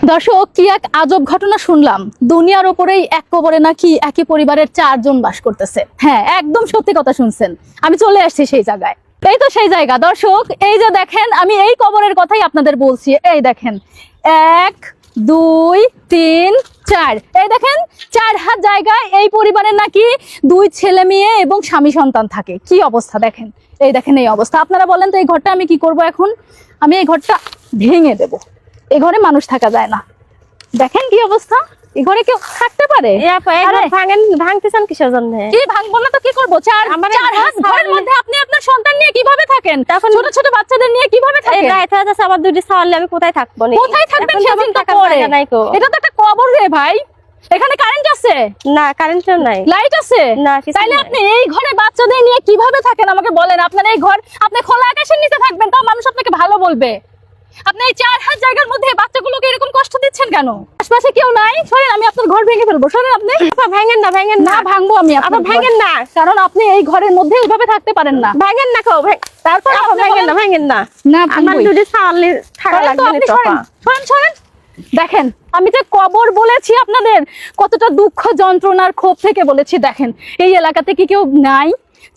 দর্শক, কি এক আজব ঘটনা শুনলাম। দুনিয়ার উপরেই এক কবরে নাকি একই পরিবারের 4 জন বাস করতেছে। হ্যাঁ, একদম সত্যি কথা শুনছেন। আমি চলে আসছি সেই জায়গায়। এই তো সেই জায়গা দর্শক। এই যে দেখেন, আমি এই কবরের কথাই আপনাদের বলছি। এই দেখেন, 1 2 3 4, এই দেখেন 4 হাত জায়গায় এই পরিবারের নাকি 2 ছেলে মেয়ে এবং স্বামী সন্তান থাকে। কি অবস্থা দেখেন, এই দেখেন এই অবস্থা। আপনারা বলেন তো এই ঘরটা আমি কি করব এখন? আমি এই ঘরটা ভেঙে দেব। এই ঘরে মানুষ থাকা যায় না। দেখেন কি অবস্থা, এই ঘরে কেউ থাকতে পারে? ভাঙতেছেন কিসের জন্য? কি ভাঙবো না তো কি করবো? 4 হাত ঘরের মধ্যে আপনি আপনার সন্তান নিয়ে কিভাবে থাকেন? ছোট ছোট বাচ্চাদের নিয়ে কিভাবে থাকেন? আমার দুটি ছাওয়ালে আমি কোথায় থাকবো? কোথায় থাকবেন সেদিন তো পরে। এটা তো একটা কবর রে ভাই। এখানে কারেন্ট আছে? না, কারেন্ট নাই। লাইট আছে? না। তাইলে আপনি এই ঘরে বাচ্চাদের নিয়ে কিভাবে থাকেন আমাকে বলেন। আপনার এই ঘর, আপনি খোলা আকাশের নিচে থাকবেন, তাও মানুষ আপনাকে ভালো বলবে। আপনি এই 4 হাত জায়গার মধ্যে বাচ্চাগুলোকে এরকম কষ্ট দিচ্ছেন কেন? আশপাশে কেউ নাই? সরেন, আমি আপনার ঘর ভেঙে ফেলবো। সরেন আপনি। ভাঙেন না, ভাঙেন না, ভাঙবো আমি। আপনার ভাঙেন না, কারণ আপনি এই ঘরের মধ্যে এইভাবে থাকতে পারেন না। ভাঙেন না। তারপর ভাঙেন না, ভাঙেন না। না, আমার দুটি ছাওয়ালে থাকা লাগবে না। সরেন। দেখেন, আমি যে কবর বলেছি আপনাদের, কতটা দুঃখ যন্ত্রণার ক্ষোভ থেকে বলেছি। দেখেন, এই এলাকাতে কি কেউ নাই?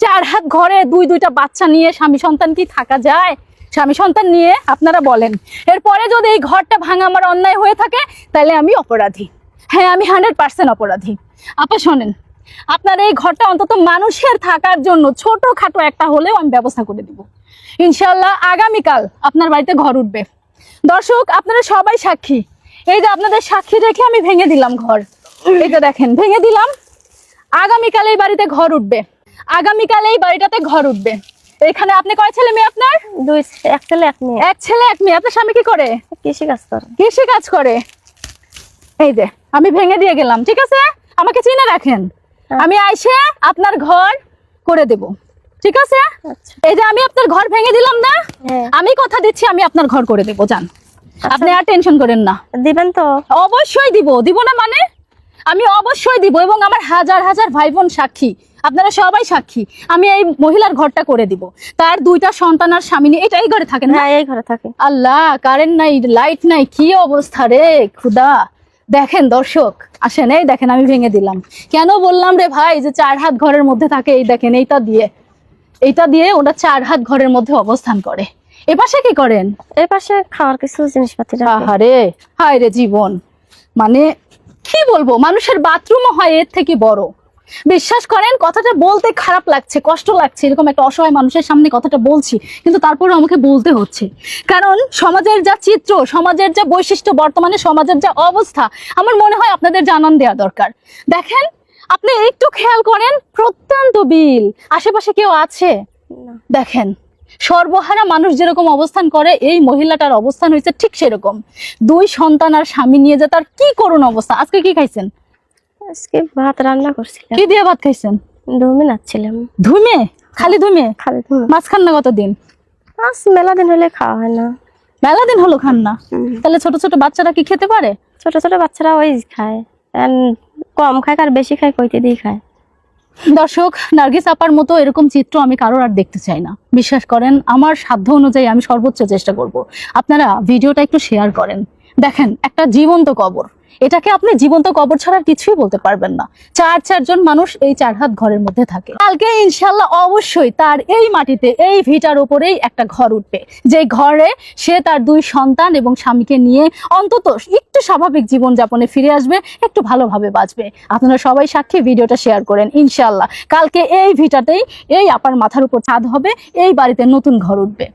4 হাত ঘরে 2টা বাচ্চা নিয়ে স্বামী সন্তান কি থাকা যায়? স্বামী সন্তান নিয়ে আপনারা বলেন। এরপরে যদি এই ঘরটা ভাঙা আমার অন্যায় হয়ে থাকে, তাহলে আমি অপরাধী। হ্যাঁ, আমি 100% অপরাধী। আপা শোনেন, আপনার এই ঘরটা অন্তত মানুষের থাকার জন্য ছোটখাটো একটা হলেও আমি ব্যবস্থা করে দিব। ইনশাল্লাহ আগামীকাল আপনার বাড়িতে ঘর উঠবে। দর্শক, আপনারা সবাই সাক্ষী। এই যে আপনাদের সাক্ষী রেখে আমি ভেঙে দিলাম ঘর। এটা দেখেন, ভেঙে দিলাম। আগামীকাল এই বাড়িতে ঘর উঠবে। আগামীকাল এই বাড়িটাতে ঘর উঠবে। এখানে আপনি কয় ছেলে মেয়ে আপনার? 2, 1 ছেলে 1 মেয়ে। 1 ছেলে 1 মেয়ে। আপনার স্বামী কি করে? কৃষি কাজ করে। কৃষি কাজ করে। এই যে আমি ভেঙে দিয়ে গেলাম, ঠিক আছে? আমাকে চিনে রাখেন। আমি আইসে আপনার ঘর করে দেব, ঠিক আছে? এই যে আমি আপনার ঘর ভেঙে দিলাম না, আমি কথা দিচ্ছি আমি আপনার ঘর করে দেব। জান, আপনি আর টেনশন করেন না। দিবেন তো? অবশ্যই দিব না মানে? আমি অবশ্যই দিব, এবং আমার হাজার হাজার ভাই বোন সাক্ষী, আপনারা সবাই সাক্ষী। আমি এই মহিলার ঘরটা করে দিব। তার 2টা সন্তান আর স্বামী নিয়ে এই ঘরে থাকেন। হ্যাঁ, এই ঘরে থাকে। আল্লাহ, কারেন্ট নাই, লাইট নাই, কি অবস্থা রে খুদা। দেখেন দর্শক, আসেন, এই দেখেন আমি ভেঙে দিলাম। কেন বললাম রে ভাই যে 4 হাত ঘরের মধ্যে থাকে? এই দেখেন, এইটা দিয়ে ওটা 4 হাত ঘরের মধ্যে অবস্থান করে। এ পাশে কি করেন? এই পাশে খাওয়ার কিছু জিনিসপাতি রাখে। আহারে, হায় রে জীবন। মানে কি বলবো, মানুষের বাথরুমও হয় এর থেকে বড়। বিশ্বাস করেন, কথাটা বলতে খারাপ লাগছে, কষ্ট লাগছে। এরকম একটা অসহায় মানুষের সামনে কথাটা বলছি, কিন্তু তারপরে আমাকে বলতে হচ্ছে। কারণ সমাজের যা চিত্র, সমাজের যা বৈশিষ্ট্য, বর্তমানে সমাজের যা অবস্থা, আমার মনে হয় আপনাদের জানান দেওয়া দরকার। দেখেন, আপনি একটু খেয়াল করেন, প্রত্যন্ত বিল, আশেপাশে কেউ আছে? দেখেন, সর্বহারা মানুষ যেরকম অবস্থান করে, এই মহিলাটার অবস্থান হয়েছে ঠিক সেরকম। 2 সন্তান আর স্বামী নিয়ে যে তার কি করুণ অবস্থা। আজকে কি খাইছেন? আজকে ভাত রান্না করছিলাম। কি দিয়ে ভাত খাইছেন? ধুমে নাচ্ছিলাম। ধুমে? খালি ধুমে? খালি ধুমে। মাছ খান না কতদিন? আজ মেলা দিন হলে খাওয়া হয় না। মেলা দিন হলো খান না? তাহলে ছোট ছোট বাচ্চারা কি খেতে পারে? ছোট ছোট বাচ্চারা ওই খায়, কম খায় আর বেশি খায়, কইতে দিয়ে খায়। দর্শক, নার্গিস আপার মতো এরকম চিত্র আমি কারোর আর দেখতে চাই না। বিশ্বাস করেন, আমার সাধ্য অনুযায়ী আমি সর্বোচ্চ চেষ্টা করব। আপনারা ভিডিওটা একটু শেয়ার করেন। দেখেন, একটা জীবন্ত কবর, এটাকে আপনি জীবন্ত কবর ছাড়া কিছুই বলতে পারবেন না। 4 জন মানুষ এই 4 হাত ঘরের মধ্যে থাকে। কালকে ইনশাল্লাহ অবশ্যই তার এই মাটিতে, এই ভিটার উপরেই একটা ঘর উঠবে, যে ঘরে সে তার 2 সন্তান এবং স্বামীকে নিয়ে অন্তত একটু স্বাভাবিক জীবন যাপনে ফিরে আসবে, একটু ভালোভাবে বাঁচবে। আপনারা সবাই সাক্ষী, ভিডিওটা শেয়ার করেন। ইনশাল্লাহ কালকে এই ভিটাতেই এই আপার মাথার উপর ছাদ হবে, এই বাড়িতে নতুন ঘর উঠবে।